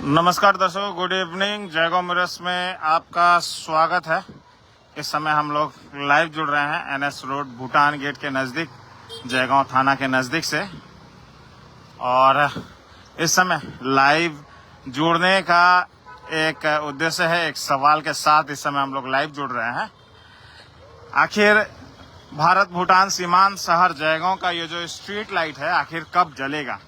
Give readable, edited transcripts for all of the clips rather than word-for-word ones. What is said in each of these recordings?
नमस्कार दर्शकों, good evening. Jaigaon मिरस में आपका स्वागत है। इस समय हम लोग लाइव जुड़ रहे हैं एनएस रोड भूटान गेट के नज़दीक, जयगांव थाना के नज़दीक से। और इस समय लाइव जुड़ने का एक उद्देश्य है, एक सवाल के साथ इस समय हम लोग लाइव जुड़ रहे हैं। आखिर भारत भूटान सीमांत शहर जयगांव का ये जो स्ट्रीट लाइट है आखिर कब जलेगा?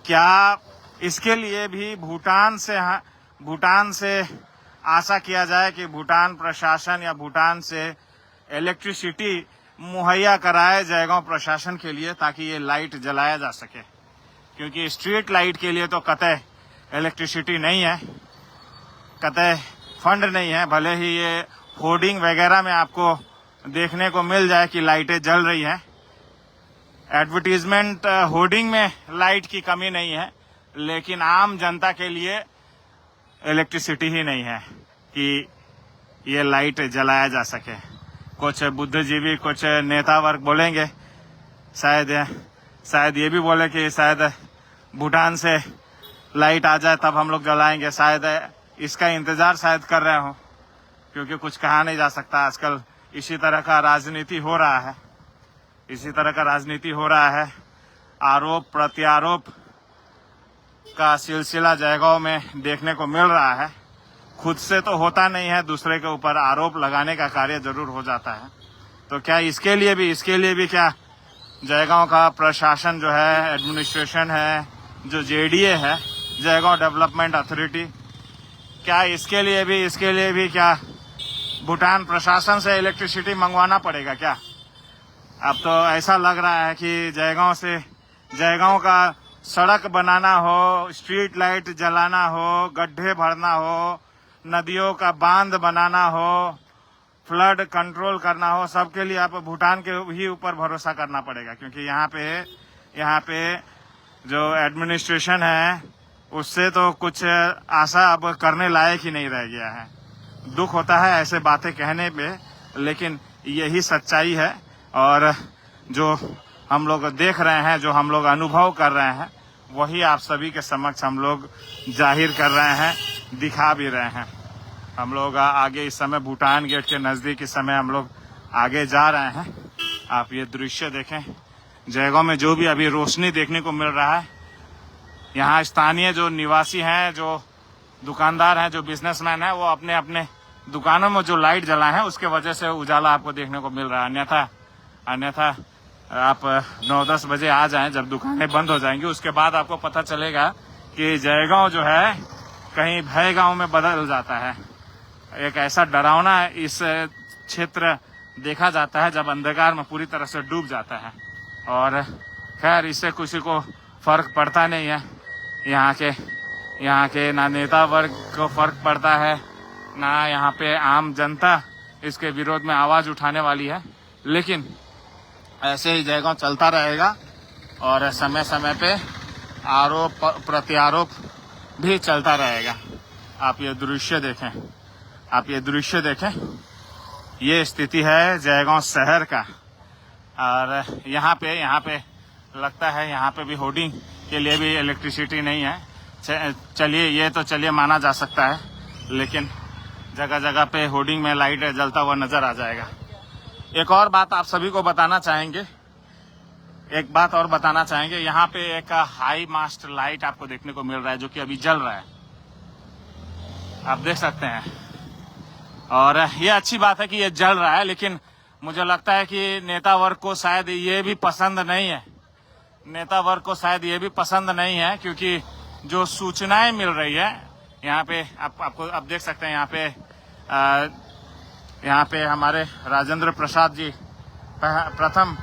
क्या इसके लिए भी भूटान से आशा किया जाए कि भूटान प्रशासन या भूटान से इलेक्ट्रिसिटी मुहैया कराए जयगांव प्रशासन के लिए, ताकि ये लाइट जलाया जा सके? क्योंकि स्ट्रीट लाइट के लिए तो कतई इलेक्ट्रिसिटी नहीं है, कतई फंड नहीं है। भले ही ये होर्डिंग वगैरह में आपको देखने को मिल जाए कि लाइटें जल रही हैं, एडवर्टीजमेंट होर्डिंग में लाइट की कमी नहीं है, लेकिन आम जनता के लिए इलेक्ट्रिसिटी ही नहीं है कि ये लाइट जलाया जा सके। कुछ बुद्धिजीवी, कुछ नेता वर्ग बोलेंगे, शायद ये भी बोले कि शायद भूटान से लाइट आ जाए तब हम लोग जलाएंगे। शायद इसका इंतजार शायद कर रहे हो, क्योंकि कुछ कहा नहीं जा सकता। आजकल इसी तरह का राजनीति हो रहा है। आरोप प्रत्यारोप का सिलसिला जयगांव में देखने को मिल रहा है। खुद से तो होता नहीं है, दूसरे के ऊपर आरोप लगाने का कार्य जरूर हो जाता है। तो क्या इसके लिए भी क्या जयगांव का प्रशासन जो है, एडमिनिस्ट्रेशन है, जो जेडीए है, जयगांव डेवलपमेंट अथॉरिटी, क्या इसके लिए भी क्या भूटान प्रशासन से इलेक्ट्रिसिटी मंगवाना पड़ेगा क्या? अब तो ऐसा लग रहा है कि जयगांव का सड़क बनाना हो, स्ट्रीट लाइट जलाना हो, गड्ढे भरना हो, नदियों का बांध बनाना हो, फ्लड कंट्रोल करना हो, सबके लिए आप भूटान के ही ऊपर भरोसा करना पड़ेगा। क्योंकि यहाँ पे जो एडमिनिस्ट्रेशन है उससे तो कुछ आशा अब करने लायक ही नहीं रह गया है। दुख होता है ऐसे बातें कहने पे, लेकिन यही सच्चाई है। और जो हम लोग देख रहे हैं, जो हम लोग अनुभव कर रहे हैं, वही आप सभी के समक्ष हम लोग जाहिर कर रहे हैं, दिखा भी रहे हैं। हम लोग आगे इस समय भूटान गेट के नज़दीक इस समय हम लोग आगे जा रहे हैं। आप ये दृश्य देखें, जयगांव में जो भी अभी रोशनी देखने को मिल रहा है, यहाँ स्थानीय जो निवासी हैं, जो दुकानदार हैं, जो बिजनेसमैन हैं, वो अपने अपने दुकानों में जो लाइट जलाए हैं उसके वजह से उजाला आपको देखने को मिल रहा है। अन्यथा आप 9-10 बजे आ जाएं, जब दुकानें बंद हो जाएंगी, उसके बाद आपको पता चलेगा कि जयगांव जो है कहीं भय गांव में बदल जाता है। एक ऐसा डरावना इस क्षेत्र देखा जाता है जब अंधकार में पूरी तरह से डूब जाता है। और खैर, इससे किसी को फर्क पड़ता नहीं है। यहाँ के ना नेता वर्ग को फर्क पड़ता है, ना यहाँ पे आम जनता इसके विरोध में आवाज उठाने वाली है। लेकिन ऐसे ही जयगांव चलता रहेगा और समय समय पे आरोप प्रत्यारोप भी चलता रहेगा। आप ये दृश्य देखें, ये स्थिति है जयगांव शहर का। और यहाँ पे लगता है यहाँ पे भी होर्डिंग के लिए भी इलेक्ट्रिसिटी नहीं है। चलिए माना जा सकता है, लेकिन जगह जगह पे होर्डिंग में लाइट जलता हुआ नजर आ जाएगा। एक और बात आप सभी को बताना चाहेंगे, यहाँ पे एक हाई मास्ट लाइट आपको देखने को मिल रहा है, जो कि अभी जल रहा है, आप देख सकते हैं। और ये अच्छी बात है कि ये जल रहा है, लेकिन मुझे लगता है कि नेता वर्ग को शायद ये भी पसंद नहीं है, क्योंकि जो सूचनाएं मिल रही है यहाँ पे आप देख सकते हैं। यहाँ पे हमारे राजेंद्र प्रसाद जी, प्रथम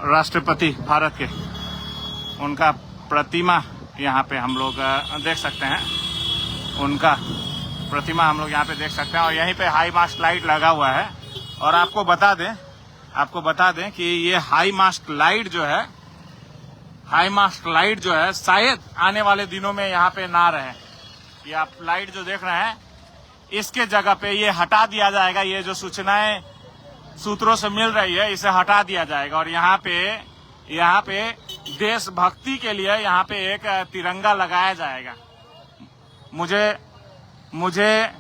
राष्ट्रपति भारत के, उनका प्रतिमा यहाँ पे हम लोग देख सकते हैं। उनका प्रतिमा हम लोग यहाँ पे देख सकते हैं। और यहीं पे हाई मास्ट लाइट लगा हुआ है। और आपको बता दें कि ये हाई मास्ट लाइट जो है शायद आने वाले दिनों में यहाँ पे ना रहे। ये आप लाइट जो देख रहे हैं, इसके जगह पे ये हटा दिया जाएगा। ये जो सूचनाएं सूत्रों से मिल रही है, इसे हटा दिया जाएगा। और यहाँ पे देशभक्ति के लिए यहाँ पे एक तिरंगा लगाया जाएगा। मुझे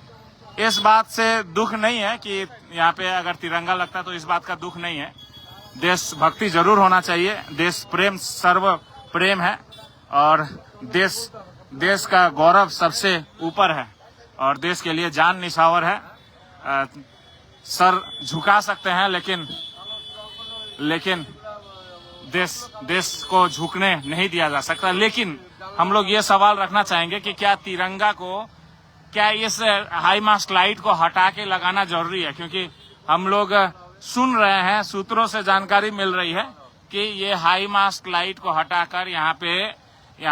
इस बात से दुख नहीं है कि यहाँ पे अगर तिरंगा लगता तो इस बात का दुख नहीं है। देशभक्ति जरूर होना चाहिए। देश प्रेम सर्व प्रेम है और देश का गौरव सबसे ऊपर है और देश के लिए जान निछावर है। सर झुका सकते हैं लेकिन देश को झुकने नहीं दिया जा सकता। लेकिन हम लोग ये सवाल रखना चाहेंगे कि क्या तिरंगा को, क्या इस हाई मास्ट लाइट को हटा के लगाना जरूरी है? क्योंकि हम लोग सुन रहे हैं, सूत्रों से जानकारी मिल रही है कि ये हाई मास्ट लाइट को हटाकर यहाँ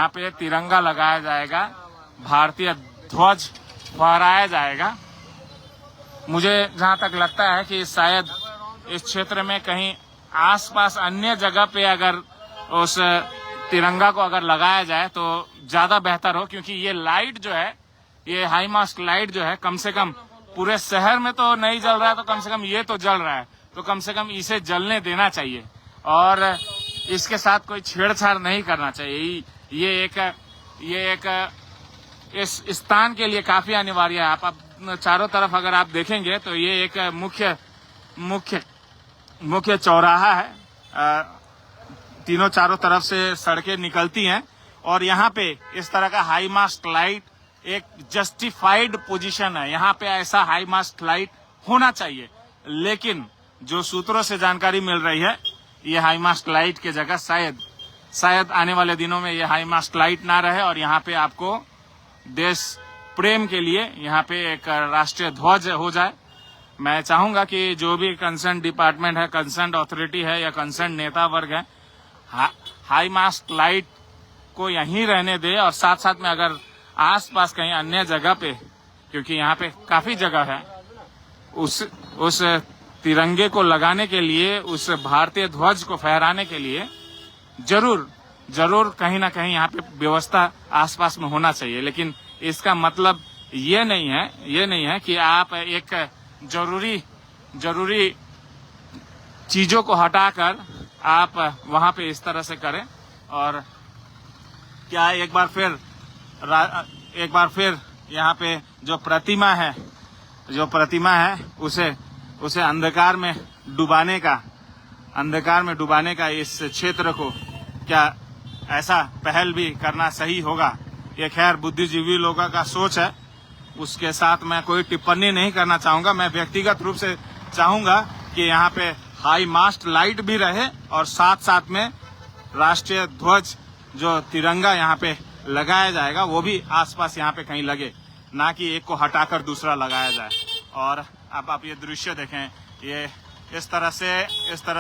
पे तिरंगा लगाया जाएगा, भारतीय ध्वज फहराया जाएगा। मुझे जहां तक लगता है कि शायद इस क्षेत्र में कहीं आसपास अन्य जगह पे अगर उस तिरंगा को अगर लगाया जाए तो ज्यादा बेहतर हो, क्योंकि ये लाइट जो है, ये हाई मास्ट लाइट जो है, कम से कम पूरे शहर में तो नहीं जल रहा है, तो कम से कम ये तो जल रहा है, तो कम से कम इसे जलने देना चाहिए और इसके साथ कोई छेड़छाड़ नहीं करना चाहिए। ये एक इस स्थान के लिए काफी अनिवार्य है। आप चारों तरफ अगर आप देखेंगे तो ये एक मुख्य चौराहा है। तीनों चारों तरफ से सड़कें निकलती हैं और यहाँ पे इस तरह का हाई मास्ट लाइट एक जस्टिफाइड पोजीशन है। यहाँ पे ऐसा हाई मास्ट लाइट होना चाहिए, लेकिन जो सूत्रों से जानकारी मिल रही है, ये हाई मास्ट लाइट की जगह शायद आने वाले दिनों में ये हाई मास्ट लाइट ना रहे और यहाँ पे आपको देश प्रेम के लिए यहाँ पे एक राष्ट्रीय ध्वज हो जाए। मैं चाहूंगा कि जो भी कंसर्न डिपार्टमेंट है, कंसर्न अथॉरिटी है या कंसर्न नेता वर्ग है, हाई मास्ट लाइट को यहीं रहने दे और साथ साथ में अगर आसपास कहीं अन्य जगह पे, क्योंकि यहाँ पे काफी जगह है, उस तिरंगे को लगाने के लिए, उस भारतीय ध्वज को फहराने के लिए जरूर कहीं ना कहीं यहाँ पे व्यवस्था आसपास में होना चाहिए। लेकिन इसका मतलब ये नहीं है कि आप एक जरूरी चीजों को हटाकर आप वहां पे इस तरह से करें। और क्या एक बार फिर यहाँ पे जो प्रतिमा है उसे अंधकार में डुबाने का इस क्षेत्र को क्या ऐसा पहल भी करना सही होगा? ये खैर बुद्धिजीवी लोगों का सोच है, उसके साथ मैं कोई टिप्पणी नहीं करना चाहूंगा। मैं व्यक्तिगत रूप से चाहूंगा कि यहाँ पे हाई मास्ट लाइट भी रहे और साथ में राष्ट्रीय ध्वज जो तिरंगा यहाँ पे लगाया जाएगा वो भी आसपास यहाँ पे कहीं लगे, ना कि एक को हटाकर दूसरा लगाया जाए। और अब आप ये दृश्य देखें, ये इस तरह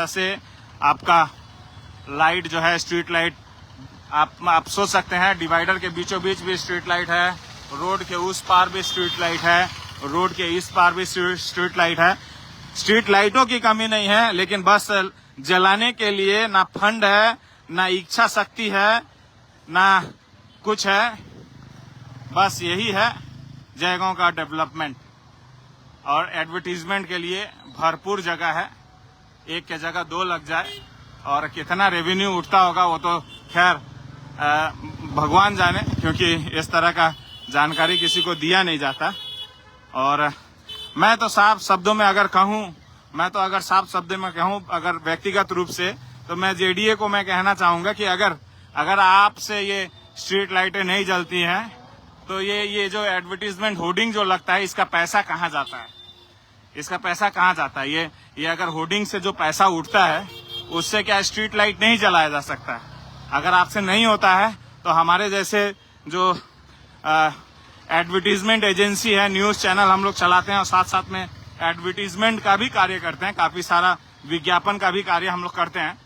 से आपका लाइट जो है, स्ट्रीट लाइट, आप सोच सकते हैं डिवाइडर के बीचों बीच भी स्ट्रीट लाइट है, रोड के उस पार भी स्ट्रीट लाइट है, रोड के इस पार भी स्ट्रीट लाइट है। स्ट्रीट लाइटों की कमी नहीं है, लेकिन बस जलाने के लिए ना फंड है, ना इच्छा शक्ति है, ना कुछ है। बस यही है जयगांव का डेवलपमेंट। और एडवर्टीजमेंट के लिए भरपूर जगह है, एक के जगह दो लग जाए और कितना रेवेन्यू उठता होगा वो तो खैर भगवान जाने, क्योंकि इस तरह का जानकारी किसी को दिया नहीं जाता। और मैं तो साफ शब्दों में अगर कहूं, अगर व्यक्तिगत रूप से, तो मैं जेडीए को मैं कहना चाहूंगा कि अगर आपसे ये स्ट्रीट लाइटें नहीं जलती हैं तो ये जो एडवर्टीजमेंट होर्डिंग जो लगता है, इसका पैसा कहाँ जाता है? ये अगर होर्डिंग से जो पैसा उठता है उससे क्या स्ट्रीट लाइट नहीं जलाया जा सकता है? अगर आपसे नहीं होता है तो हमारे जैसे जो एडवर्टीजमेंट एजेंसी है, न्यूज चैनल हम लोग चलाते हैं और साथ में एडवर्टीजमेंट का भी कार्य करते हैं, काफी सारा विज्ञापन का भी कार्य हम लोग करते हैं।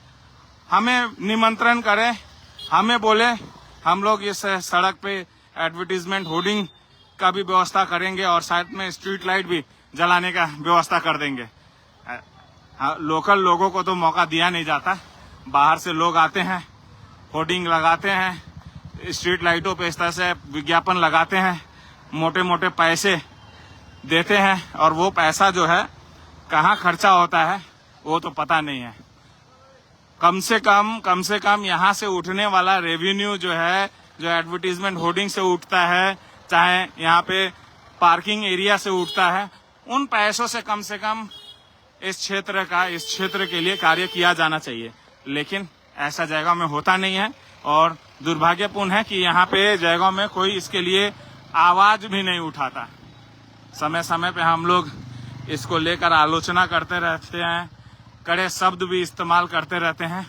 हमें निमंत्रण करें, हमें बोले, हम लोग इस सड़क पे एडवर्टीजमेंट होर्डिंग का भी व्यवस्था करेंगे और साथ में स्ट्रीट लाइट भी जलाने का व्यवस्था कर देंगे। लोकल लोगों को तो मौका दिया नहीं जाता, बाहर से लोग आते हैं, होर्डिंग लगाते हैं, स्ट्रीट लाइटों पे इस तरह से विज्ञापन लगाते हैं, मोटे मोटे पैसे देते हैं और वो पैसा जो है कहाँ खर्चा होता है वो तो पता नहीं है। कम से कम यहाँ से उठने वाला रेवेन्यू जो है, जो एडवर्टीजमेंट होर्डिंग से उठता है, चाहे यहाँ पे पार्किंग एरिया से उठता है, उन पैसों से कम इस क्षेत्र के लिए कार्य किया जाना चाहिए। लेकिन ऐसा जयगांव में होता नहीं है और दुर्भाग्यपूर्ण है कि यहाँ पे जयगांव में कोई इसके लिए आवाज भी नहीं उठाता। समय समय पे हम लोग इसको लेकर आलोचना करते रहते हैं, कड़े शब्द भी इस्तेमाल करते रहते हैं,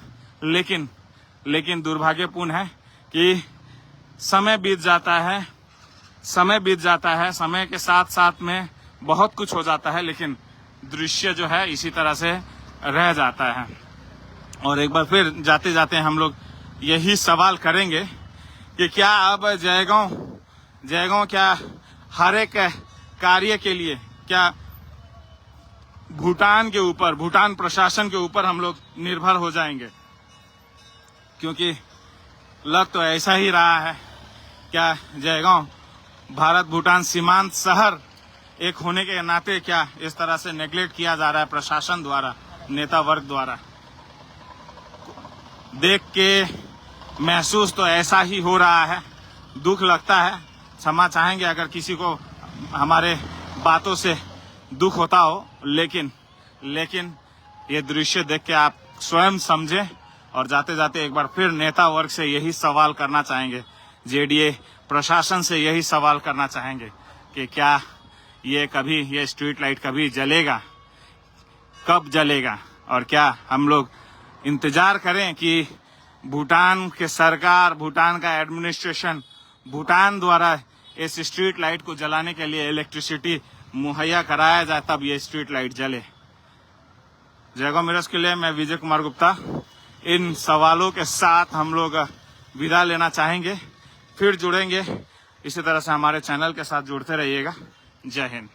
लेकिन दुर्भाग्यपूर्ण है कि समय बीत जाता है, समय के साथ साथ में बहुत कुछ हो जाता है, लेकिन दृश्य जो है इसी तरह से रह जाता है। और एक बार फिर जाते जाते हम लोग यही सवाल करेंगे कि क्या अब जयगांव क्या हर एक कार्य के लिए क्या भूटान प्रशासन के ऊपर हम लोग निर्भर हो जाएंगे? क्योंकि लग तो ऐसा ही रहा है। क्या जयगांव भारत भूटान सीमांत शहर एक होने के नाते क्या इस तरह से नेग्लेक्ट किया जा रहा है प्रशासन द्वारा, नेता वर्ग द्वारा? देख के महसूस तो ऐसा ही हो रहा है, दुख लगता है। क्षमा चाहेंगे अगर किसी को हमारे बातों से दुख होता हो, लेकिन ये दृश्य देख के आप स्वयं समझें। और जाते जाते एक बार फिर नेता वर्ग से यही सवाल करना चाहेंगे, जेडीए प्रशासन से यही सवाल करना चाहेंगे कि क्या ये स्ट्रीट लाइट कभी जलेगा, कब जलेगा? और क्या हम लोग इंतजार करें कि भूटान के सरकार, भूटान का एडमिनिस्ट्रेशन, भूटान द्वारा इस स्ट्रीट लाइट को जलाने के लिए इलेक्ट्रिसिटी मुहैया कराया जाए, तब ये स्ट्रीट लाइट जले? जयगांव मिरर्स के लिए मैं विजय कुमार गुप्ता इन सवालों के साथ हम लोग विदा लेना चाहेंगे। फिर जुड़ेंगे, इसी तरह से हमारे चैनल के साथ जुड़ते रहिएगा। जय हिंद।